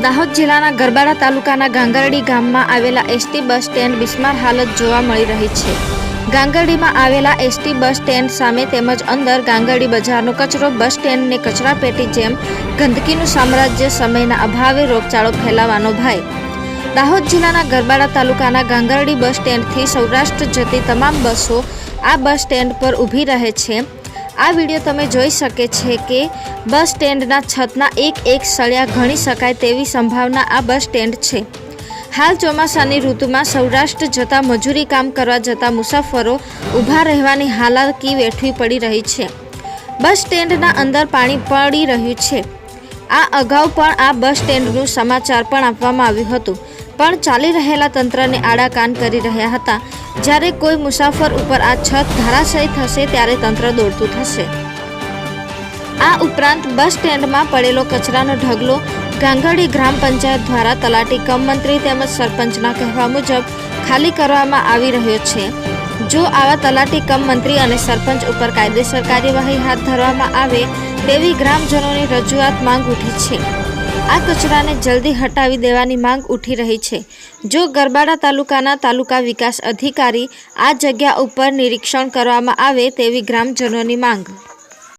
દાહોદ જિલ્લાના ગરબાડા તાલુકાના ગાંગરડી ગામમાં આવેલા એસટી બસ સ્ટેન્ડ બિસ્માર હાલત જોવા મળી રહી છે। ગાંગરડીમાં આવેલા એસટી બસ સ્ટેન્ડ સામે તેમજ અંદર ગાંગરડી બજારનો કચરો બસ સ્ટેન્ડને કચરાપેટી જેમ ગંદકીનું સામ્રાજ્ય, સમયના અભાવે રોગચાળો ફેલાવાનો ભય। દાહોદ જિલ્લાના ગરબાડા તાલુકાના ગાંગરડી બસ સ્ટેન્ડથી સૌરાષ્ટ્ર જતી તમામ બસો આ બસ સ્ટેન્ડ પર ઊભી રહે છે। આ વિડીયો તમે જોઈ શકે છે કે બસ સ્ટેન્ડના છતના એક સળિયા ગણી શકાય તેવી સંભાવના આ બસ સ્ટેન્ડ છે। હાલ ચોમાસાની ઋતુમાં સૌરાષ્ટ્ર જતા મજૂરી કામ કરવા જતા મુસાફરો ઊભા રહેવાની હાલાકી વેઠવી પડી રહી છે। બસ સ્ટેન્ડના અંદર પાણી પડી રહ્યું છે। આ અગાઉ પણ આ બસ સ્ટેન્ડનું સમાચાર પણ આપવામાં આવ્યું હતું, પણ ચાલી રહેલા તંત્રને આડા કાન કરી રહ્યા હતા। જ્યારે કોઈ મુસાફર ઉપર આ છત ધરાશયી થશે ત્યારે તંત્ર દોડતું થશે। આ ઉપરાંત બસ સ્ટેન્ડમાં પડેલો કચરાનો ઢગલો ગાંગરડી ગ્રામ પંચાયત દ્વારા તલાટી કમ મંત્રી તેમજ સરપંચના કહેવા મુજબ ખાલી કરવામાં આવી રહ્યો છે। જો આવા તલાટી કમ મંત્રી અને સરપંચ ઉપર કાયદેસર કાર્યવાહી હાથ ધરવામાં આવે તેવી ગ્રામજનોની રજૂઆત માંગ ઉઠી છે। આ કચરાને જલ્દી હટાવી દેવાની માંગ ઉઠી રહી છે। જો ગરબાડા તાલુકાના તાલુકા વિકાસ અધિકારી આ જગ્યા ઉપર નિરીક્ષણ કરવામાં આવે તેવી ગ્રામજનોની માંગ।